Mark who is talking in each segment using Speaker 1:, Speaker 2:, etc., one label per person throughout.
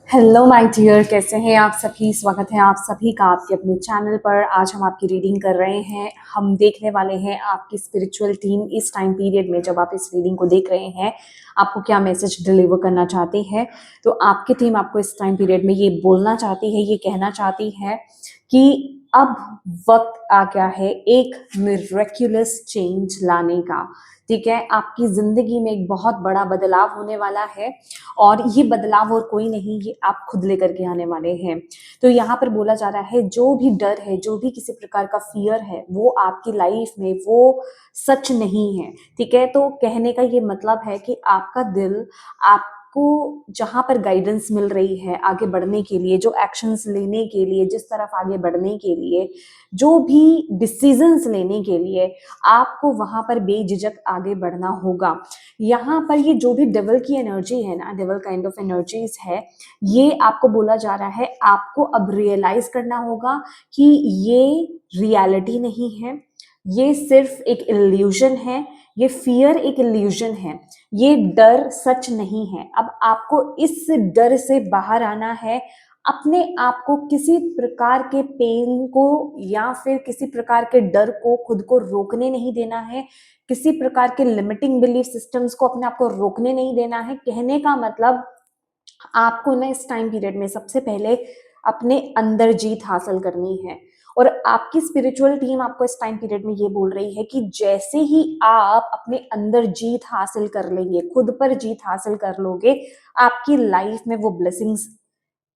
Speaker 1: Hello my dear, कैसे हैं आप सभी। स्वागत है आप सभी का आपके अपने चैनल पर। आज हम आपकी रीडिंग कर रहे हैं। हम देखने वाले हैं आपकी स्पिरिचुअल टीम इस टाइम पीरियड में, जब आप इस रीडिंग को देख रहे हैं, आपको क्या मैसेज डिलीवर करना चाहती है। तो आपकी टीम आपको इस टाइम पीरियड में ये बोलना चाहती है, ये कहना चाहती है कि अब वक्त आ गया है एक मिरेक्युलस चेंज लाने का। ठीक है, आपकी जिंदगी में एक बहुत बड़ा बदलाव होने वाला है और ये बदलाव और कोई नहीं, ये आप खुद लेकर के आने वाले हैं। तो यहाँ पर बोला जा रहा है, जो भी डर है, जो भी किसी प्रकार का फियर है, वो आपकी लाइफ में वो सच नहीं है। ठीक है, तो कहने का ये मतलब है कि आपका दिल आपको जहां पर गाइडेंस मिल रही है आगे बढ़ने के लिए, जो एक्शंस लेने के लिए, जिस तरफ आगे बढ़ने के लिए, जो भी डिसीजंस लेने के लिए, आपको वहां पर बेझिझक आगे बढ़ना होगा। यहाँ पर ये जो भी डेविल की एनर्जी है ना, डेविल काइंड ऑफ एनर्जीज है, ये आपको बोला जा रहा है, आपको अब रियलाइज करना होगा कि ये रियलिटी नहीं है, ये सिर्फ एक इल्यूजन है, ये फियर एक इल्यूजन है, ये डर सच नहीं है। अब आपको इस डर से बाहर आना है। अपने आप को किसी प्रकार के पेन को या फिर किसी प्रकार के डर को खुद को रोकने नहीं देना है। किसी प्रकार के लिमिटिंग बिलीफ सिस्टम्स को अपने आप को रोकने नहीं देना है। कहने का मतलब, आपको ना इस टाइम पीरियड में सबसे पहले अपने अंदर जीत हासिल करनी है। और आपकी स्पिरिचुअल टीम आपको इस टाइम पीरियड में ये बोल रही है कि जैसे ही आप अपने अंदर जीत हासिल कर लेंगे, खुद पर जीत हासिल कर लोगे, आपकी लाइफ में वो ब्लेसिंग्स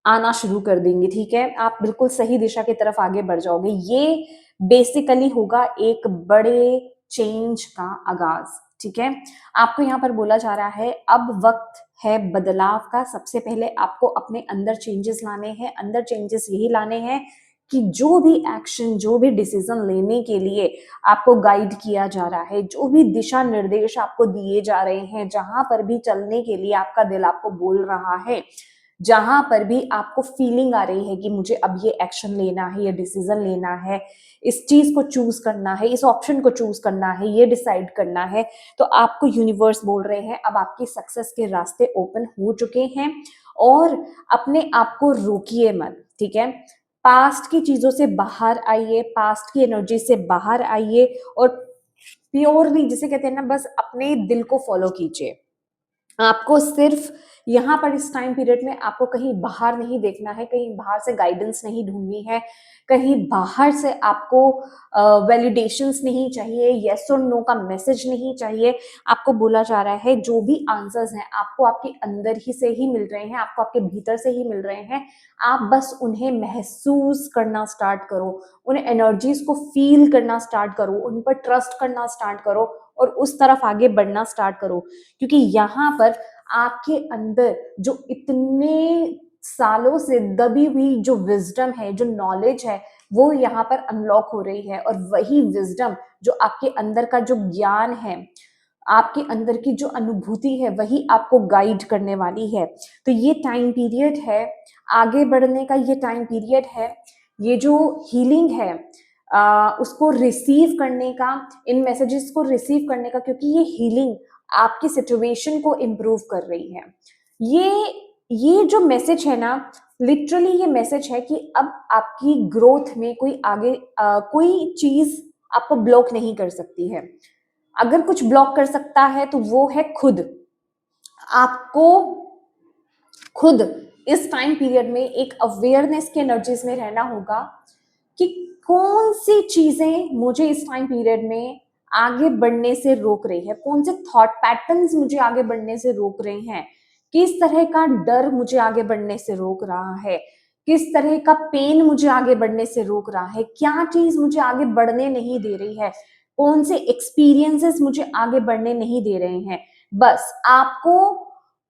Speaker 1: आना शुरू कर देंगे। ठीक है, आप बिल्कुल सही दिशा की तरफ आगे बढ़ जाओगे। ये बेसिकली होगा एक बड़े चेंज का आगाज। ठीक है, आपको यहाँ पर बोला जा रहा है, अब वक्त है बदलाव का। सबसे पहले आपको अपने अंदर चेंजेस लाने हैं। अंदर चेंजेस यही लाने हैं कि जो भी एक्शन, जो भी डिसीजन लेने के लिए आपको गाइड किया जा रहा है, जो भी दिशा निर्देश आपको दिए जा रहे हैं, जहां पर भी चलने के लिए आपका दिल आपको बोल रहा है, जहां पर भी आपको फीलिंग आ रही है कि मुझे अब ये एक्शन लेना है, ये डिसीजन लेना है, इस चीज को चूज करना है, इस ऑप्शन को चूज करना है, ये डिसाइड करना है, तो आपको यूनिवर्स बोल रहे हैं अब आपकी सक्सेस के रास्ते ओपन हो चुके हैं। और अपने आप को रोकिए मत। ठीक है, पास्ट की चीजों से बाहर आइए, पास्ट की एनर्जी से बाहर आइए और प्योरली, जिसे कहते हैं ना, बस अपने दिल को फॉलो कीजिए। आपको सिर्फ यहाँ पर इस टाइम पीरियड में आपको कहीं बाहर नहीं देखना है, कहीं बाहर से गाइडेंस नहीं ढूंढनी है, कहीं बाहर से आपको वैलिडेशंस नहीं चाहिए, यस और नो का मैसेज नहीं चाहिए। आपको बोला जा रहा है जो भी आंसर्स हैं आपको आपके अंदर ही से ही मिल रहे हैं, आपको आपके भीतर से ही मिल रहे हैं। आप बस उन्हें महसूस करना स्टार्ट करो, उन एनर्जीज को फील करना स्टार्ट करो, उन पर ट्रस्ट करना स्टार्ट करो और उस तरफ आगे बढ़ना स्टार्ट करो। क्योंकि यहाँ पर आपके अंदर जो इतने सालों से दबी हुई जो विजडम है, जो नॉलेज है, वो यहाँ पर अनलॉक हो रही है। और वही विजडम, जो आपके अंदर का जो ज्ञान है, आपके अंदर की जो अनुभूति है, वही आपको गाइड करने वाली है। तो ये टाइम पीरियड है आगे बढ़ने का, ये टाइम पीरियड है, ये जो हीलिंग है उसको रिसीव करने का, इन मैसेजेस को रिसीव करने का, क्योंकि ये हीलिंग आपकी सिचुएशन को इम्प्रूव कर रही है। ये जो मैसेज है ना, लिटरली ये मैसेज है कि अब आपकी ग्रोथ में कोई आगे कोई चीज आपको ब्लॉक नहीं कर सकती है। अगर कुछ ब्लॉक कर सकता है तो वो है खुद। आपको खुद इस टाइम पीरियड में एक अवेयरनेस की एनर्जीज में रहना होगा कि कौन सी चीजें मुझे इस टाइम पीरियड में आगे बढ़ने से रोक रही है, कौन से थॉट पैटर्न्स मुझे आगे बढ़ने से रोक रहे हैं, किस तरह का डर मुझे आगे बढ़ने से रोक रहा है, किस तरह का पेन मुझे आगे बढ़ने से रोक रहा है, क्या चीज मुझे आगे बढ़ने नहीं दे रही है, कौन से एक्सपीरियंसेस मुझे आगे बढ़ने नहीं दे रहे हैं। बस आपको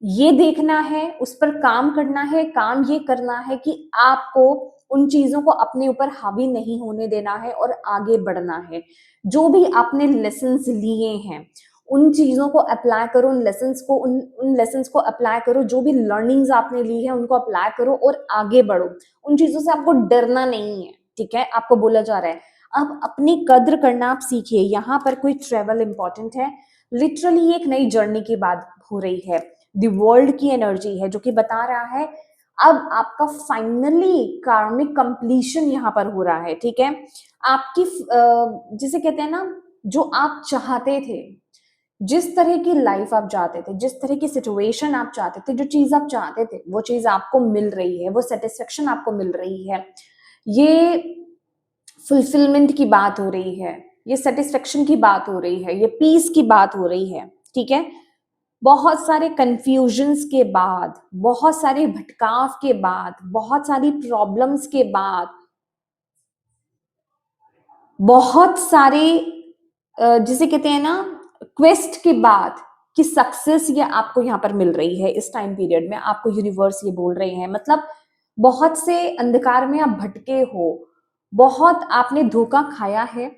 Speaker 1: ये देखना है, उस पर काम करना है। काम ये करना है कि आपको उन चीजों को अपने ऊपर हावी नहीं होने देना है और आगे बढ़ना है। जो भी आपने लेसन्स लिए हैं, उन चीजों को अप्लाई करो, उन लेसन्स को उन लेसन्स को अप्लाई करो। जो भी लर्निंग्स आपने ली है उनको अप्लाई करो और आगे बढ़ो। उन चीजों से आपको डरना नहीं है। ठीक है, आपको बोला जा रहा है अब अपनी कद्र करना आप सीखिए। यहाँ पर कोई ट्रेवल इंपॉर्टेंट है, लिटरली एक नई जर्नी की बात हो रही है। द वर्ल्ड की एनर्जी है जो कि बता रहा है अब आपका फाइनली कार्मिक कंप्लीशन यहाँ पर हो रहा है, ठीक है। आपकी जिसे कहते हैं ना, जो आप चाहते थे, जिस तरह की लाइफ आप चाहते थे, जिस तरह की सिचुएशन आप चाहते थे, जो चीज आप चाहते थे वो चीज आपको मिल रही है, वो सेटिस्फेक्शन आपको मिल रही है। ये फुलफिलमेंट की बात हो रही है, ये सेटिस्फेक्शन की बात हो रही है, ये पीस की बात हो रही है, ठीक है। बहुत सारे कंफ्यूजन्स के बाद, बहुत सारे भटकाव के बाद, बहुत सारी प्रॉब्लम्स के बाद, बहुत सारे जिसे कहते हैं ना क्वेस्ट के बाद कि सक्सेस ये आपको यहाँ पर मिल रही है इस टाइम पीरियड में, आपको यूनिवर्स ये बोल रहे हैं। मतलब बहुत से अंधकार में आप भटके हो, बहुत आपने धोखा खाया है,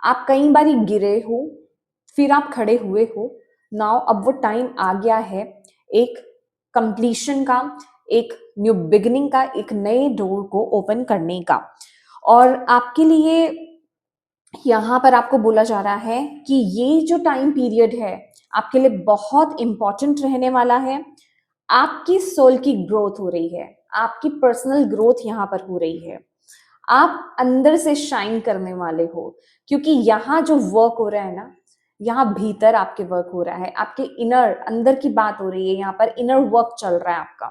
Speaker 1: आप कई बार गिरे हो, फिर आप खड़े हुए हो। नाउ अब वो टाइम आ गया है एक कंप्लीशन का, एक न्यू बिगिनिंग का, एक नए डोर को ओपन करने का। और आपके लिए यहाँ पर आपको बोला जा रहा है कि ये जो टाइम पीरियड है आपके लिए बहुत इंपॉर्टेंट रहने वाला है। आपकी सोल की ग्रोथ हो रही है, आपकी पर्सनल ग्रोथ यहाँ पर हो रही है, आप अंदर से शाइन करने वाले हो, क्योंकि यहाँ जो वर्क हो रहा है ना, यहाँ भीतर आपके वर्क हो रहा है, आपके इनर अंदर की बात हो रही है, यहाँ पर इनर वर्क चल रहा है आपका,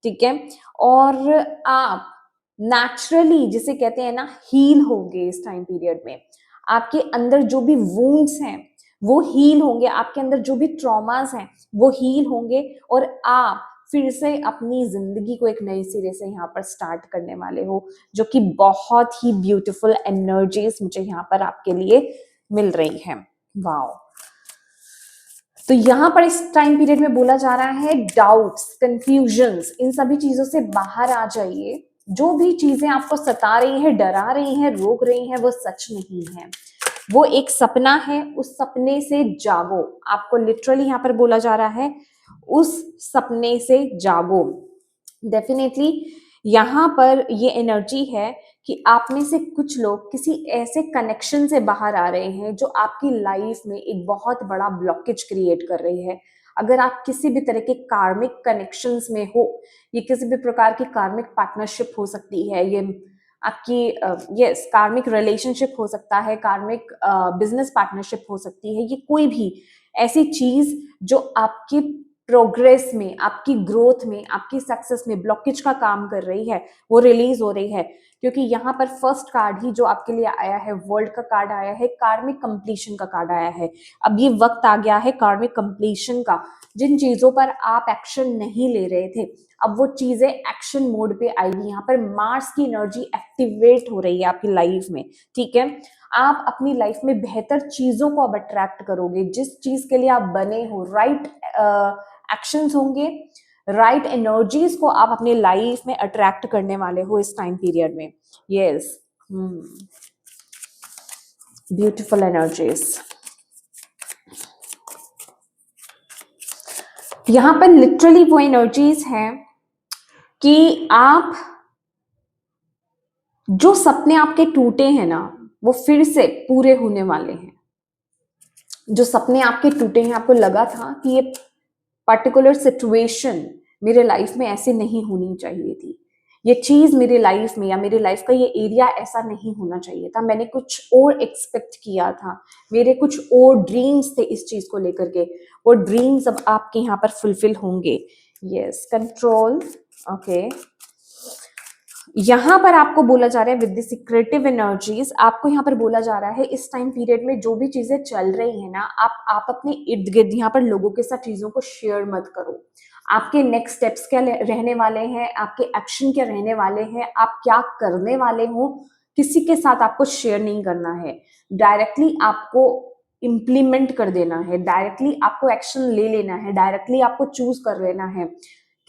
Speaker 1: ठीक है। और आप नेचुरली जिसे कहते हैं ना हील होंगे इस टाइम पीरियड में। आपके अंदर जो भी वुंड्स हैं वो हील होंगे, आपके अंदर जो भी ट्रॉमास हैं वो हील होंगे, और आप फिर से अपनी जिंदगी को एक नए सिरे से यहाँ पर स्टार्ट करने वाले हो, जो कि बहुत ही ब्यूटीफुल एनर्जीज मुझे यहाँ पर आपके लिए मिल रही है। वाओ। तो यहाँ पर इस टाइम पीरियड में बोला जा रहा है डाउट्स, कंफ्यूजन्स, इन सभी चीजों से बाहर आ जाइए। जो भी चीजें आपको सता रही है, डरा रही है, रोक रही है, वो सच नहीं है, वो एक सपना है। उस सपने से जागो, आपको लिटरली यहाँ पर बोला जा रहा है उस सपने से जागो। डेफिनेटली यहाँ पर ये एनर्जी है कि आप में से कुछ लोग किसी ऐसे कनेक्शन से बाहर आ रहे हैं जो आपकी लाइफ में एक बहुत बड़ा ब्लॉकेज क्रिएट कर रही है। अगर आप किसी भी तरह के कार्मिक कनेक्शंस में हो, ये किसी भी प्रकार की कार्मिक पार्टनरशिप हो सकती है, ये आपकी यस कार्मिक रिलेशनशिप हो सकता है, कार्मिक बिजनेस पार्टनरशिप हो सकती है, ये कोई भी ऐसी चीज जो आपकी प्रोग्रेस में, आपकी ग्रोथ में, आपकी सक्सेस में ब्लॉकेज का काम कर रही है, वो रिलीज हो रही है। क्योंकि यहाँ पर फर्स्ट कार्ड ही जो आपके लिए आया है, वर्ल्ड का कार्ड आया है, कार्मिक कंप्लीशन का कार्ड आया है। अब ये वक्त आ गया है कार्मिक कंप्लीशन का। जिन चीजों पर आप एक्शन नहीं ले रहे थे, अब वो चीजें एक्शन मोड पे आएगी। यहाँ पर मार्स की एनर्जी एक्टिवेट हो रही है आपकी लाइफ में, ठीक है। आप अपनी लाइफ में बेहतर चीजों को अब अट्रैक्ट करोगे, जिस चीज के लिए आप बने हो। राइट एक्शंस होंगे, राइट एनर्जीज को आप अपनी लाइफ में अट्रैक्ट करने वाले हो इस टाइम पीरियड में। Yes, beautiful energies. यहां पर लिटरली वो एनर्जीज हैं कि आप जो सपने आपके टूटे हैं ना, वो फिर से पूरे होने वाले हैं। जो सपने आपके टूटे हैं, आपको लगा था कि ये पर्टिकुलर सिचुएशन मेरे लाइफ में ऐसे नहीं होनी चाहिए थी, ये चीज मेरे लाइफ में या मेरे लाइफ का ये एरिया ऐसा नहीं होना चाहिए था, मैंने कुछ और एक्सपेक्ट किया था, मेरे कुछ और ड्रीम्स थे इस चीज को लेकर के, वो ड्रीम्स अब आपके यहाँ पर फुलफिल होंगे। Yes, control. ओके, यहाँ पर आपको बोला जा रहा है विद द सीक्रेटिव एनर्जीज, आपको यहाँ पर बोला जा रहा है इस टाइम पीरियड में जो भी चीजें चल रही है ना, आप अपने इर्द गिर्द यहाँ पर लोगों के साथ चीजों को शेयर मत करो। आपके नेक्स्ट स्टेप्स क्या रहने वाले हैं, आपके एक्शन क्या रहने वाले हैं, आप क्या करने वाले हो, किसी के साथ आपको शेयर नहीं करना है। डायरेक्टली आपको इम्प्लीमेंट कर देना है, डायरेक्टली आपको एक्शन ले लेना है, डायरेक्टली आपको चूज कर लेना है।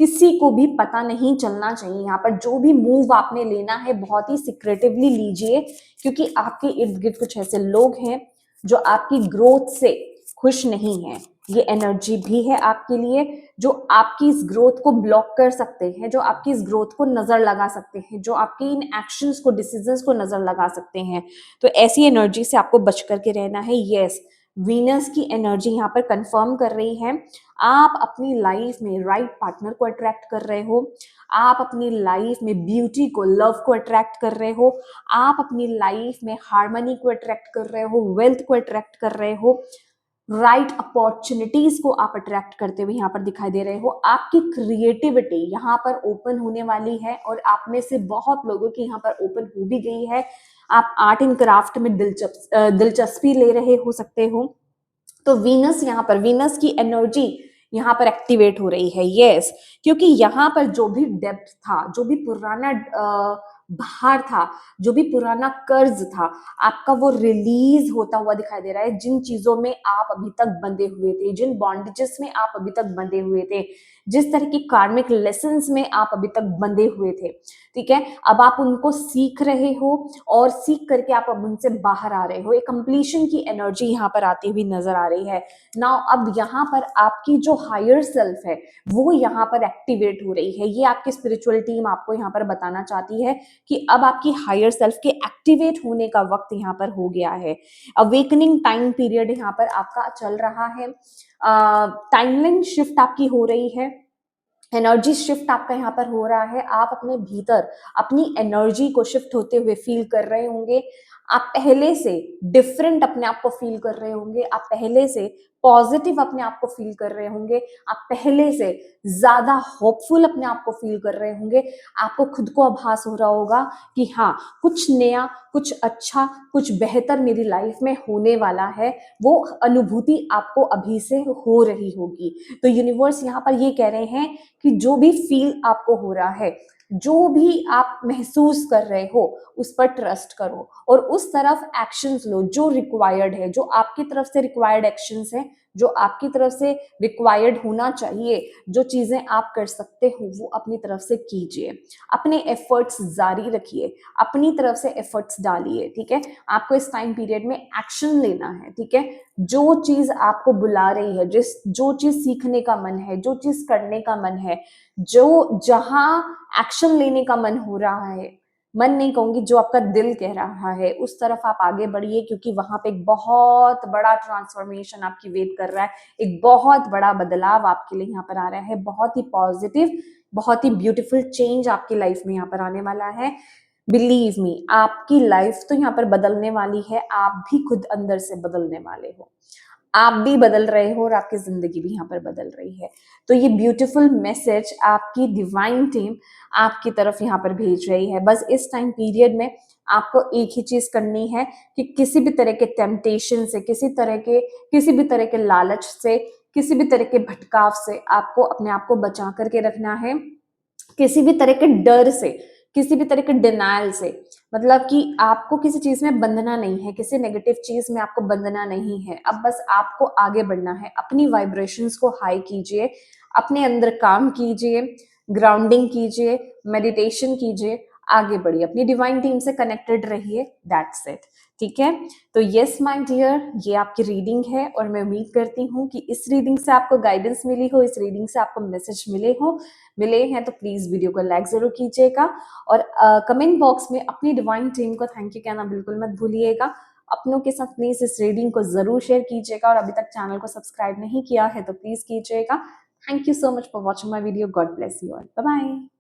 Speaker 1: किसी को भी पता नहीं चलना चाहिए। यहाँ पर जो भी मूव आपने लेना है बहुत ही सिक्रेटिवली लीजिए, क्योंकि आपके इर्द गिर्द कुछ ऐसे लोग हैं जो आपकी ग्रोथ से खुश नहीं है। ये एनर्जी भी है आपके लिए, जो आपकी इस ग्रोथ को ब्लॉक कर सकते हैं, जो आपकी इस ग्रोथ को नजर लगा सकते हैं, जो आपके इन एक्शंस को, डिसीजंस को नजर लगा सकते हैं। तो ऐसी एनर्जी से आपको बच करके रहना है। यस, वीनस की एनर्जी यहाँ पर कंफर्म कर रही है आप अपनी लाइफ में राइट पार्टनर को अट्रैक्ट कर रहे हो, आप अपनी लाइफ में ब्यूटी को, लव को अट्रैक्ट कर रहे हो, आप अपनी लाइफ में हार्मनी को अट्रैक्ट कर रहे हो, वेल्थ को अट्रैक्ट कर रहे हो, राइट अपॉर्चुनिटीज को आप अट्रैक्ट करते हुए यहाँ पर दिखाई दे रहे हो। आपकी क्रिएटिविटी यहाँ पर ओपन होने वाली है और आप में से बहुत लोगों की यहाँ पर ओपन हो भी गई है। आप आर्ट एंड क्राफ्ट में दिलचस्पी ले रहे हो सकते हो। तो वीनस यहाँ पर, वीनस की एनर्जी यहाँ पर एक्टिवेट हो रही है। यस, क्योंकि यहाँ पर जो भी डेप्थ था, जो भी पुराना भार था, जो भी पुराना कर्ज था, आपका वो रिलीज होता हुआ दिखाई दे रहा है। जिन चीजों में आप अभी तक बंधे हुए थे, जिन बॉन्डेजेस में आप अभी तक बंधे हुए थे, जिस तरह की कार्मिक लेसन्स में आप अभी तक बंधे हुए थे, ठीक है, अब आप उनको सीख रहे हो और सीख करके आप अब उनसे बाहर आ रहे हो। एक कंप्लीशन की एनर्जी यहाँ पर आती हुई नजर आ रही है। नाउ अब यहाँ पर आपकी जो हायर सेल्फ है वो यहाँ पर एक्टिवेट हो रही है। ये आपकी स्पिरिचुअल टीम आपको यहाँ पर बताना चाहती है कि अब आपकी हायर सेल्फ के एक्टिवेट होने का वक्त यहाँ पर हो गया है। अवेकनिंग टाइम पीरियड यहाँ पर आपका चल रहा है। टाइमलाइन शिफ्ट आपकी हो रही है, एनर्जी शिफ्ट आपका यहाँ पर हो रहा है। आप अपने भीतर अपनी एनर्जी को शिफ्ट होते हुए फील कर रहे होंगे। आप पहले से डिफरेंट अपने आप को फील कर रहे होंगे। आप पहले से पॉजिटिव अपने आप को फील कर रहे होंगे। आप पहले से ज्यादा होपफुल अपने आप को फील कर रहे होंगे। आपको खुद को आभास हो रहा होगा कि हाँ, कुछ नया, कुछ अच्छा, कुछ बेहतर मेरी लाइफ में होने वाला है। वो अनुभूति आपको अभी से हो रही होगी। तो यूनिवर्स यहाँ पर ये कह रहे हैं कि जो भी फील आपको हो रहा है, जो भी आप महसूस कर रहे हो, उस पर ट्रस्ट करो और उस तरफ एक्शंस लो जो रिक्वायर्ड है, जो आपकी तरफ से रिक्वायर्ड एक्शंस है, जो आपकी तरफ से रिक्वायर्ड होना चाहिए, जो चीजें आप कर सकते हो वो अपनी तरफ से कीजिए। अपने एफर्ट्स जारी रखिए, अपनी तरफ से एफर्ट्स डालिए, ठीक है। आपको इस टाइम पीरियड में एक्शन लेना है, ठीक है। जो चीज आपको बुला रही है, जो चीज सीखने का मन है, जो चीज करने का मन है, जो जहां एक्शन लेने का मन हो रहा है, मन नहीं कहूंगी, जो आपका दिल कह रहा है, उस तरफ आप आगे बढ़िए, क्योंकि वहां पे एक बहुत बड़ा ट्रांसफॉर्मेशन आपकी वेट कर रहा है। एक बहुत बड़ा बदलाव आपके लिए यहाँ पर आ रहा है। बहुत ही पॉजिटिव, बहुत ही ब्यूटीफुल चेंज आपकी लाइफ में यहाँ पर आने वाला है। बिलीव मी, आपकी लाइफ तो यहाँ पर बदलने वाली है। आप भी खुद अंदर से बदलने वाले हो, आप भी बदल रहे हो और आपकी जिंदगी भी यहाँ पर बदल रही है। तो ये ब्यूटीफुल मैसेज आपकी डिवाइन टीम आपकी तरफ यहाँ पर भेज रही है। बस इस टाइम पीरियड में आपको एक ही चीज करनी है कि किसी भी तरह के टेम्पटेशन से, किसी भी तरह के लालच से, किसी भी तरह के भटकाव से आपको अपने आप को बचा करके रखना है। किसी भी तरह के डर से, किसी भी तरह के डिनायल से, मतलब कि आपको किसी चीज में बंधना नहीं है, किसी नेगेटिव चीज में आपको बंधना नहीं है। अब बस आपको आगे बढ़ना है। अपनी वाइब्रेशंस को हाई कीजिए, अपने अंदर काम कीजिए, ग्राउंडिंग कीजिए, मेडिटेशन कीजिए, आगे बढ़िए, अपनी डिवाइन टीम से कनेक्टेड रहिए। दैट्स इट, ठीक है। तो यस माय डियर, ये आपकी रीडिंग है और मैं उम्मीद करती हूँ कि इस रीडिंग से आपको गाइडेंस मिली हो, इस रीडिंग से आपको मैसेज मिले हैं तो प्लीज वीडियो को लाइक जरूर कीजिएगा और कमेंट बॉक्स में अपनी डिवाइन टीम को थैंक यू कहना बिल्कुल मत भूलिएगा। अपनों के साथ प्लीज इस रीडिंग को जरूर शेयर कीजिएगा और अभी तक चैनल को सब्सक्राइब नहीं किया है तो प्लीज कीजिएगा। Thank you so much for watching my video. God bless you all. Bye bye.